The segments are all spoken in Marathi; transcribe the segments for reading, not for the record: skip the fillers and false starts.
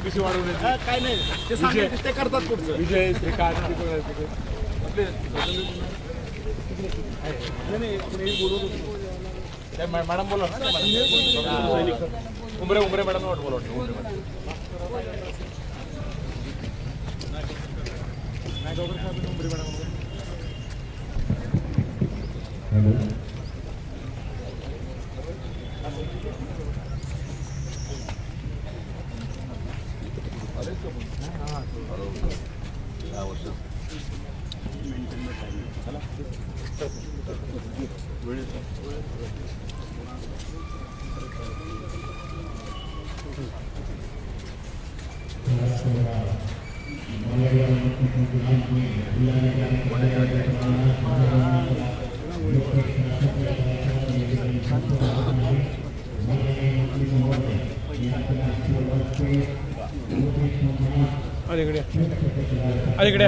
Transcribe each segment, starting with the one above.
पिशी वाढवण्याची काय नाही ते सांगायचं ते करतात पुढचं. विजय श्रीकांत आपले मॅडम बोला उमरे मॅडम बोला अलीकडे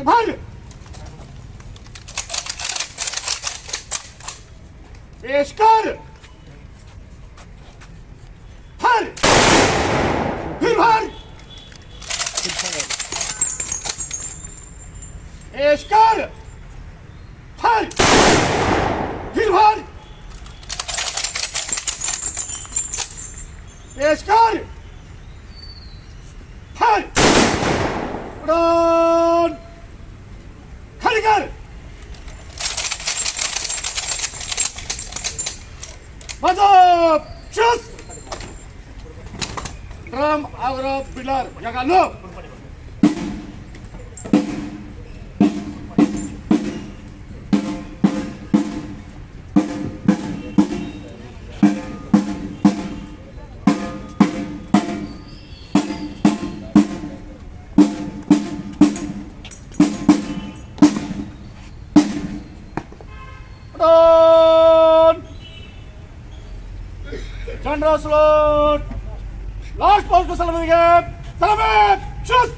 भाग पेश कर हर फिर भाग पेश कर हर फिर भाग पेश कर हर उड़ान खड़ी कर मजब चुस ड्रम अग्र पिलर जगह low General salute. Last post ko salamat again. Salamat. Shoot.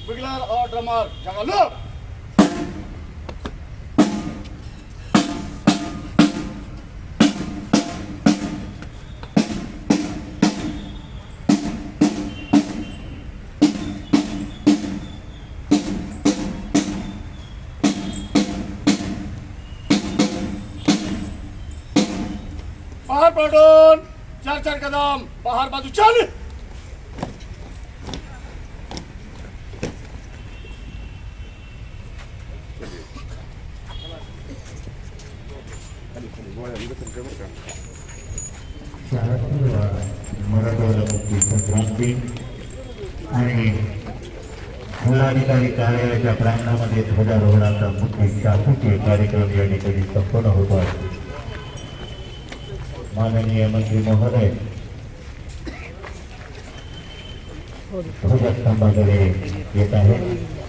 Biglar और ड्रमर जगह लो बाहर पलटून चार कदम बाहर बाजू चल मराठवाडा मुक्ती संक्रांती आणि जिल्हाधिकारी कार्यालयाच्या प्रांगणामध्ये ध्वजारोहणाचा मुख्य शासकीय कार्यक्रम या ठिकाणी संपन्न होत आहे. माननीय मंत्री महोदय ध्वजस्तंभाकडे येत आहेत.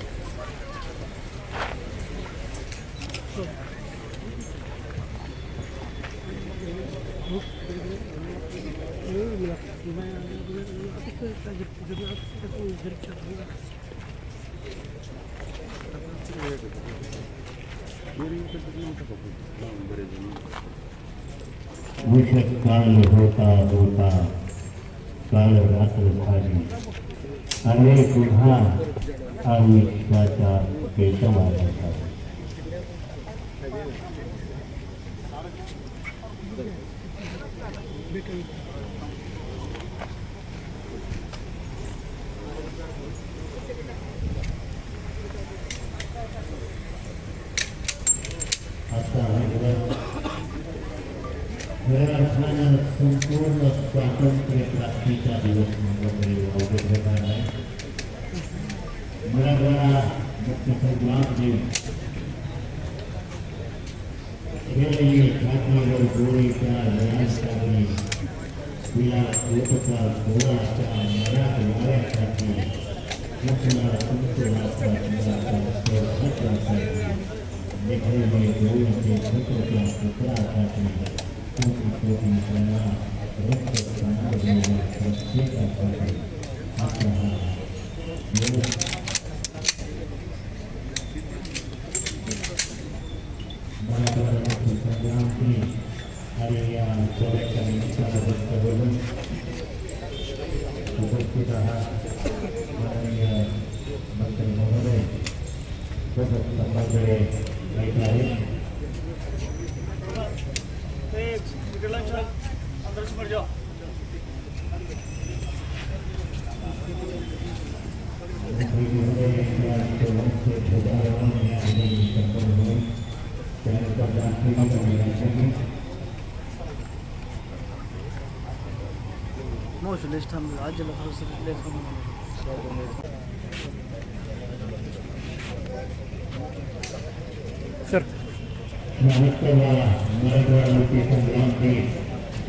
विषय काल होता होता काल रात्र झाली अरे पुन्हा आयुष्याचा पेशवा झाला. संपूर्ण स्वातंत्र्य प्राप्तीचा दिवस म्हणून अवघड होणार आहे. मराठवाडा मुक्त संग्राम दिन खेळी छातीवर गोळीच्या लढ्यासाठी तिला लोकचा गोळाच्या मराठ वाऱ्यासाठी मुखला तुमच्या निघालेले गोळीचे पुत्रच्या पुत्रासाठी कोटी कोटी त्यांना रक्त सांगलेल्या प्रत्येकासाठी आपला हा मराठवाड्यातील संग्रामची आणि या सोहळ्याच्या निमित्तानं उपस्थित आहात माननीय मंत्री महोदय सोबत संभाजीकडे येत आहेत. मंत्री महोदय यांच्या वंश ध्वजारोहण या ठिकाणी संपन्न होईल. त्यानंतर राष्ट्रीय कल्याणासाठी लिस्ट हम आज सर महोत्सवाला मराठवाड्यावरती संग्रामचे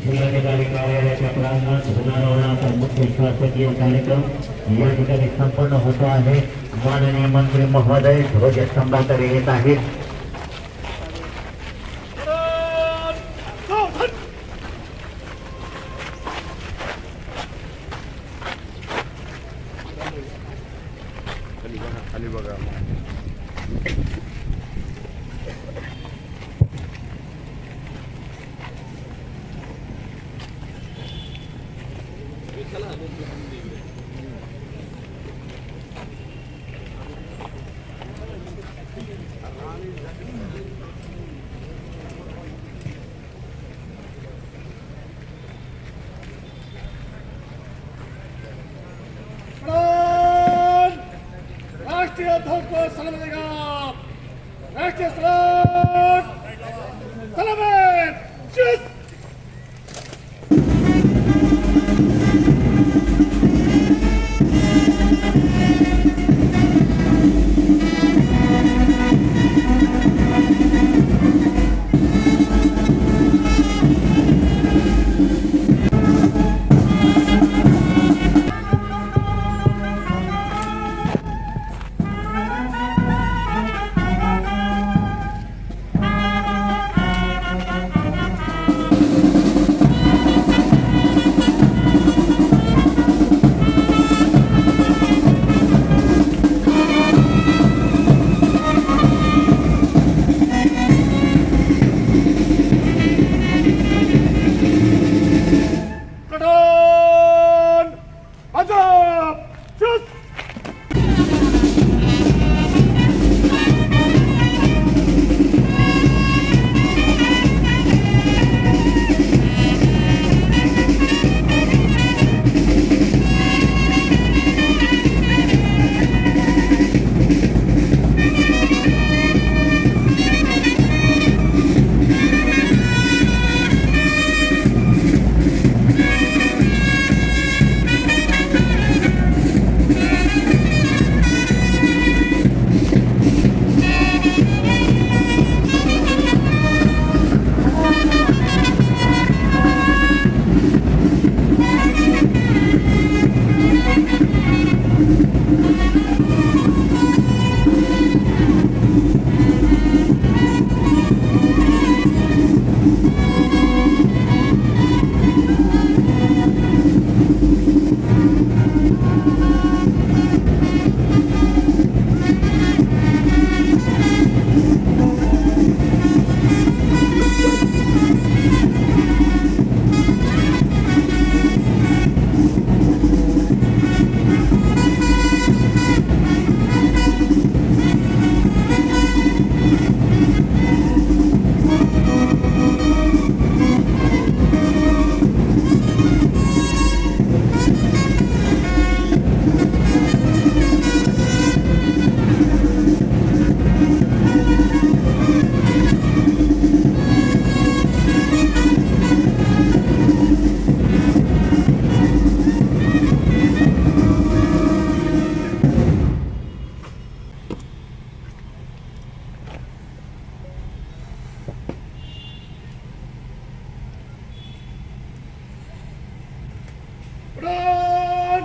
जिल्हाधिकारी कार्यालयाच्या प्रांगणात ध्वजारोहणाचा मुख्य शासकीय कार्यक्रम या ठिकाणी संपन्न होतो आहे. माननीय मंत्री महोदय ध्वजस्तंभाकडे येत आहेत. खाली बघा. राष्ट्रीय ध्वज को सलाम देगा. राष्ट्रीय सलाम सलाम. पठाण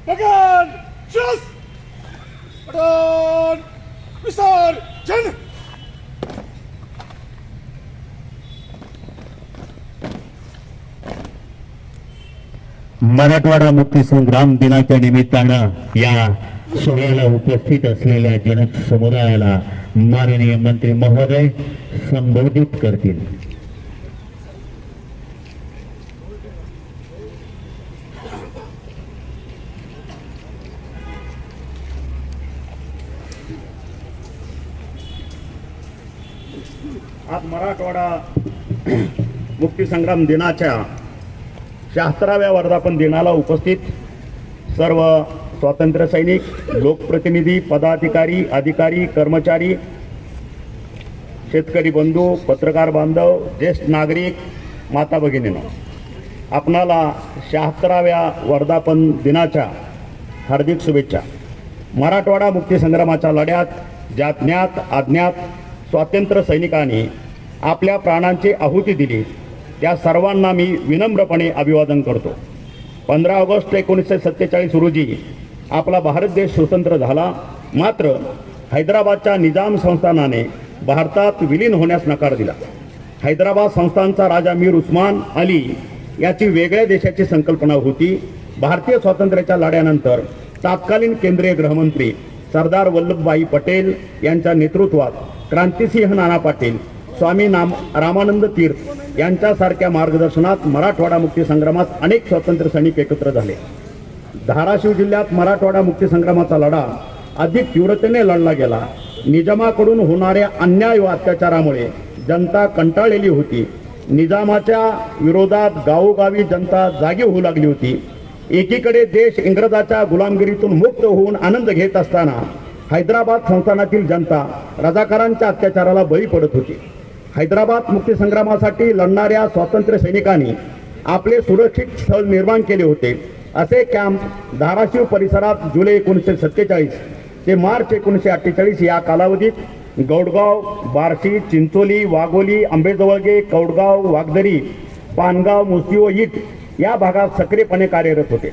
पकड शस पठाण विसर्जन. मराठवाडा मुक्ती संग्राम दिनाच्या निमित्तानं या सोहळ्याला उपस्थित असलेल्या जनसमुदायाला माननीय मंत्री महोदय संबोधित करतील. आज मराठवाडा मुक्ती संग्राम दिनाच्या 76व्या वर्धापन दिनाला उपस्थित सर्व स्वातंत्र्य सैनिक, लोकप्रतिनिधी, पदाधिकारी, अधिकारी, कर्मचारी, शेतकरी बंधू, पत्रकार बांधव, ज्येष्ठ नागरिक, माता भगिनींनो, आपणाला 76व्या वर्धापन दिनाच्या हार्दिक शुभेच्छा. मराठवाडा मुक्ती संग्रामाच्या लढ्यात ज्ञात अज्ञात स्वातंत्र्य सैनिकांनी आपल्या प्राणांची आहुती दिली त्या सर्वांना मी विनम्रपणे अभिवादन करतो. 15 ऑगस्ट 1947 रोजी आपला भारत देश स्वतंत्र झाला. मात्र हैदराबादच्या निजाम संस्थानाने भारतात विलीन होण्यास नकार दिला. हैदराबाद संस्थानचा राजा मीर उस्मान अली याची वेगळ्या देशाची संकल्पना होती. भारतीय स्वातंत्र्याच्या लढ्यानंतर तत्कालीन केंद्रीय गृहमंत्री सरदार वल्लभभाई पटेल यांच्या नेतृत्वात क्रांतिसिंह नाना पाटील, स्वामी रामानंद तीर्थ यांच्यासारख्या मार्गदर्शनात मराठवाडा मुक्ती संग्रामात अनेक स्वातंत्र्य सैनिक एकत्र झाले. धाराशिव जिल्ह्यात मराठवाडा मुक्ती संग्रामाचा लढा अधिक तीव्रतेने लढला गेला. निजामाकडून होणाऱ्या अन्याय व अत्याचारामुळे जनता कंटाळलेली होती. निजामाच्या विरोधात गावोगावी जनता जागी होऊ लागली होती. एकीकडे देश इंग्रजाच्या गुलामगिरीतून मुक्त होऊन आनंद घेत असताना हैदराबाद संस्थानातील जनता रजाकारांच्या अत्याचाराला बळी पडत होती. हैदराबाद मुक्ती संग्रामासाठी लढणाऱ्या स्वातंत्र्य सैनिकांनी आपले सुरक्षित स्थळ निर्माण केले होते. असे कॅम्प धाराशिव परिसरात जुलै 1947 ते मार्च 1948 या कालावधीत गौडगाव, बार्शी, चिंचोली, वाघोली, आंबेजवळगे, कौडगाव, वागदरी, पानगाव, मुसदी व ईट या भागात सक्रियपणे कार्यरत होते.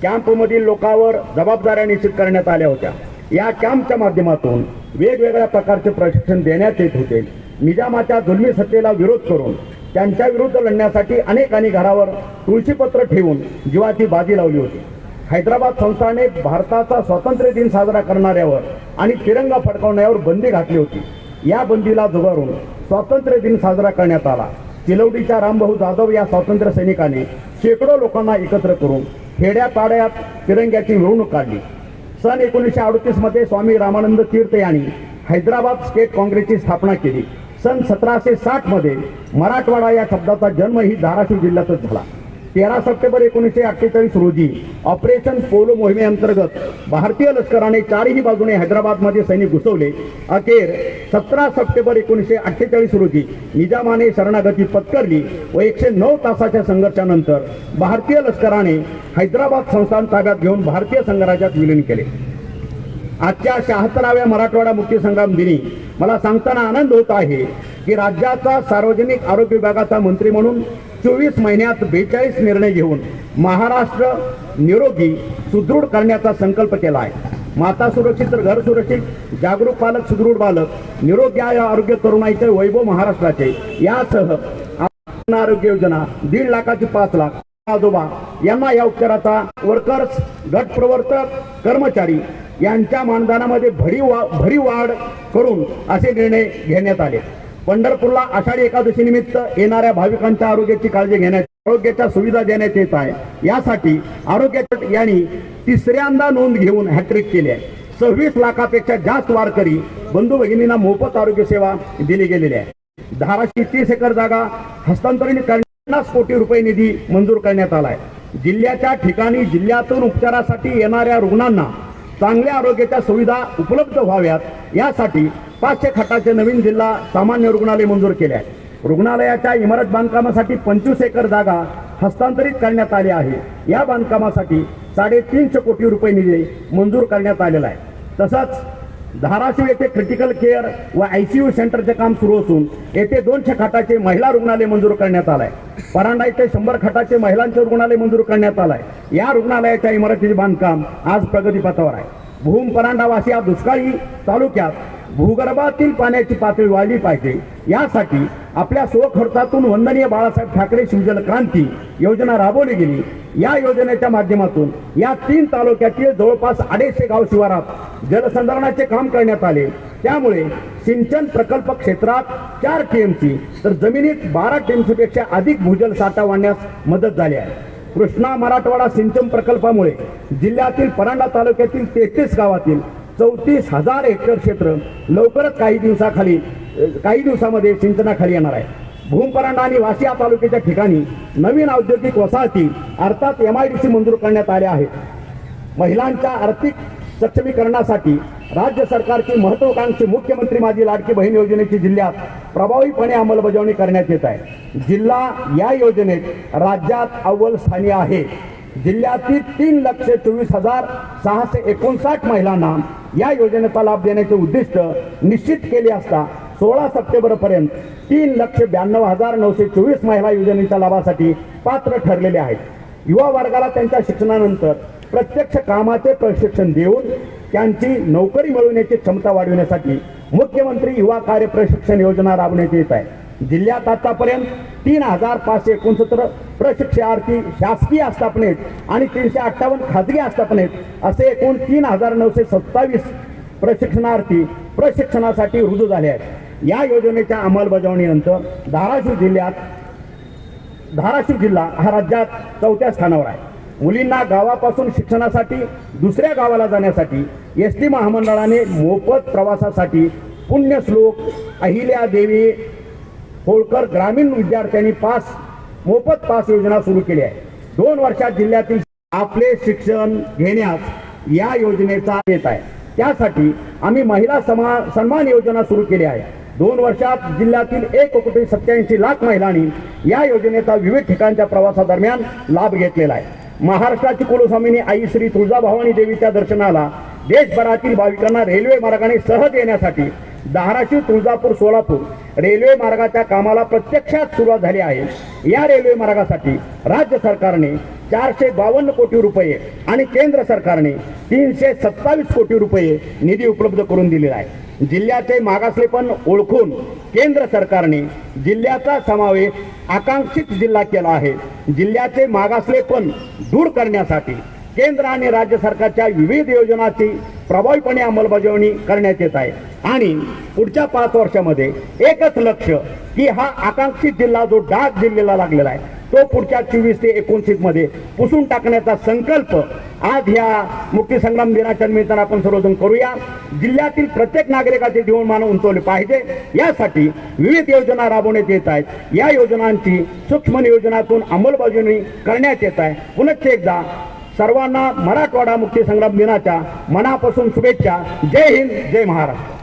कॅम्पमधील लोकांवर जबाबदाऱ्या निश्चित करण्यात आल्या होत्या. या कॅम्पच्या माध्यमातून वेगवेगळ्या प्रकारचे प्रशिक्षण देण्यात येत होते. निजामाच्या जुलमी सत्तेला विरोध करून त्यांच्या विरुद्ध लढण्यासाठी अनेकांनी घरावर तुळशीपत्र ठेवून जीवाची बाजी लावली होती. हैदराबाद संस्थाने भारताचा स्वातंत्र्य दिन साजरा करणाऱ्यावर आणि तिरंगा फडकवण्यावर बंदी घातली होती. या बंदीला झुगारून स्वातंत्र्य दिन साजरा करण्यात आला. चिलवडीच्या रामभाऊ जाधव या स्वातंत्र्य सैनिकाने शेकडो लोकांना एकत्र करून खेड्यापाड्यात तिरंग्याची मिरवणूक काढली. सन 1938 मध्ये स्वामी रामानंद तीर्थ यांनी हैदराबाद स्टेट काँग्रेसची स्थापना केली. सन 1760 मध्ये मराठवाडा या शब्दाचा जन्म ही धाराशिव जिल्ह्यातच झाला. 13 सप्टेंबर 1948 रोजी ऑपरेशन पोलो मोहिमेअंतर्गत भारतीय लष्कराने चारही बाजूने हैदराबादमध्ये सैनिक घुसवले. अखेर 17 सप्टेंबर 1948 रोजी निजामाने शरणागती पत्करली व 109 तासाच्या संघर्षानंतर भारतीय लष्कराने हैदराबाद संस्थान ताब्यात घेऊन भारतीय संघराज्यात विलीन केले. आजच्या 76व्या मराठवाडा मुक्ती संग्राम दिनी मला सांगताना आनंद होत आहे की राज्याचा सार्वजनिक आरोग्य विभागाचा मंत्री म्हणून 24 महिन्यात 42 निर्णय घेऊन महाराष्ट्र निरोगी सुदृढ करण्याचा संकल्प केला आहे. माता सुरक्षित तर घर सुरक्षित, जागरूक पालक सुदृढ बालक, निरोगी आरोग्य तरुणाईचे वैभव महाराष्ट्राचे यासह आरोग्य योजना 1.5 लाखाची 5 लाख आजोबा यांना या उपचाराचा वर्कर्स, गट प्रवर्तक, कर्मचारी यांच्या मानधनामध्ये भरीव वाढ करून असे निर्णय घेण्यात आले. पंढरपूरला आषाढी एकादशी निमित्त येणाऱ्या भाविकांच्या आरोग्याची काळजी घेण्यात, आरोग्याच्या सुविधा देण्यात येत आहे. यासाठी आरोग्याच्या यांनी 3ऱ्यांदा नोंद घेऊन हॅट्रिक केली आहे. 26 लाखापेक्षा जास्त वारकरी बंधू भगिनींना मोफत आरोग्य सेवा दिली गेलेली आहे. धाराशिव 30 एकर जागा हस्तांतरित करण्यास 50 कोटी रुपये निधी मंजूर करण्यात आला आहे. जिल्ह्याच्या ठिकाणी जिल्ह्यातून उपचारासाठी येणाऱ्या रुग्णांना चांगल्या आरोग्याच्या सुविधा उपलब्ध व्हाव्यात यासाठी 500 खाटाचे नवीन जिल्हा सामान्य रुग्णालय मंजूर केले आहे. रुग्णालयाच्या इमारत बांधकामासाठी 25 एकर जागा हस्तांतरित करण्यात आली आहे. या बांधकामासाठी 350 कोटी रुपये निधी मंजूर करण्यात आलेला आहे. तसंच धाराशिव येथे क्रिटिकल केअर व ICU सेंटरचे काम सुरू असून येथे 200 खाटाचे महिला रुग्णालय मंजूर करण्यात आलाय. परांडा येथे 100 खाटाचे महिलांचे रुग्णालय मंजूर करण्यात आलाय. या रुग्णालयाच्या इमारतीचे बांधकाम आज प्रगतीपथावर आहे. भूम परांडावासी या दुष्काळी तालुक्यात भूगर्भातील पाण्याची पातळी वाढली पाहिजे, यासाठी आपल्या स्वखर्चातून वंदनीय बाळासाहेब ठाकरे शिवजल क्रांती योजना राबवली गेली. या योजनेच्या माध्यमातून या 3 तालुक्यातील जवळपास 250 गाव शिवारात जलसंधारणाचे काम करण्यात आले. त्यामुळे सिंचन प्रकल्प क्षेत्रात 4 TMC तर जमिनीत 12 TMC पेक्षा अधिक भूजल साठा वाढण्यास मदत झाली आहे. कृष्णा मराठवाडा सिंचन प्रकल्पामुळे जिल्ह्यातील परांडा तालुक्यातील 33 गावातील 34,000 हेक्टर क्षेत्र लवकरच काही दिवसामध्ये सिंचनाखाली येणार आहे. भूम परांडा आणि वाशी या तालुक्याच्या ठिकाणी नवीन औद्योगिक वसाहती अर्थात MIDC मंजूर करण्यात आल्या आहेत. महिलांच्या आर्थिक सक्षमीकरणासाठी राज्य सरकारची महत्वाकांक्षी मुख्यमंत्री माझी लाडकी बहीण योजनेची जिल्ह्यात प्रभावीपणे अंमलबजावणी करण्यात येत आहे. जिल्हा या योजनेत राज्यात अव्वल स्थानी आहे. जिल्ह्यातील 3,24,659 महिलांना या योजनेचा लाभ देण्याचे उद्दिष्ट निश्चित केले असता 16 सप्टेंबरपर्यंत 3,92,924 महिला योजनेच्या लाभासाठी पात्र ठरलेले आहेत. युवा वर्गाला त्यांच्या शिक्षणानंतर प्रत्यक्ष कामाचे प्रशिक्षण देऊन त्यांची नोकरी मिळवण्याची क्षमता वाढविण्यासाठी मुख्यमंत्री युवा कार्य प्रशिक्षण योजना राबवण्यात येत आहे. जिल्ह्यात आतापर्यंत 3,569 प्रशिक्षणार्थी शासकीय आस्थापनेत आणि 358 खाजगी आस्थापनेत असे एकूण 3,927 प्रशिक्षणार्थी प्रशिक्षणासाठी रुजू झाले आहेत. या योजनेच्या अंमलबजावणीनंतर धाराशिव जिल्हा हा राज्यात 4थ्या स्थानावर आहे. मुलींना गावापासून शिक्षणासाठी दुसऱ्या गावाला जाण्यासाठी SD महामंडळाने मोफत प्रवासासाठी पुण्यश्लोक अहिल्यादेवी होळकर ग्रामीण विद्यार्थ्यांनी मोफत पास योजना सुरू केली आहे. 2 वर्षात जिल्ह्यातील आपले शिक्षण घेण्यास या योजनेचा येत आहे. त्यासाठी आम्ही महिला सन्मान योजना सुरू केली आहे. 2 वर्षात जिल्ह्यातील 1,87,00,000 महिलांनी या योजनेचा विविध ठिकाणच्या प्रवासादरम्यान लाभ घेतलेला आहे. महाराष्ट्राची कुलस्वामिनी आई श्री तुळजाभवानी देवीच्या दर्शनाला देशभरातील भाविकांना रेल्वे मार्गाने सहज येण्यासाठी धाराशिव तुळजापूर सोलापूर रेल्वे मार्गाच्या कामाला प्रत्यक्षात सुरुवात झाली आहे. या रेल्वे मार्गासाठी राज्य सरकारने 452 कोटी रुपये आणि केंद्र सरकारने 327 कोटी रुपये निधी उपलब्ध करून दिलेला आहे. जिल्ह्याचे मागासलेपण ओळखून केंद्र सरकारने जिल्ह्याचा समावेश आकांक्षित जिल्हा केला आहे. जिल्ह्याचे मागासलेपण दूर करण्यासाठी केंद्र आणि राज्य सरकारच्या विविध योजनांची प्रभावीपणे अंमलबजावणी करण्यात येत आहे आणि पुढच्या 5 वर्षामध्ये एकच लक्ष्य की हा आकांक्षित जिल्हा जो डाग जिल्ह्याला लागलेला आहे तो पुढच्या 24 ते 29 मध्ये पुसून टाकण्याचा संकल्प आज ह्या मुक्तीसंग्राम दिनाच्या निमित्तानं आपण सर्वजण करूया. जिल्ह्यातील प्रत्येक नागरिकाचे जीवनमान उंचावले पाहिजे यासाठी विविध योजना राबवण्यात येत आहेत. या योजनांची सूक्ष्म नियोजनातून अंमलबजावणी करण्यात येत आहे. पुनश्च एकदा सर्वांना मराठवाडा मुक्तीसंग्राम दिनाच्या मनापासून शुभेच्छा. जय हिंद, जय महाराष्ट्र.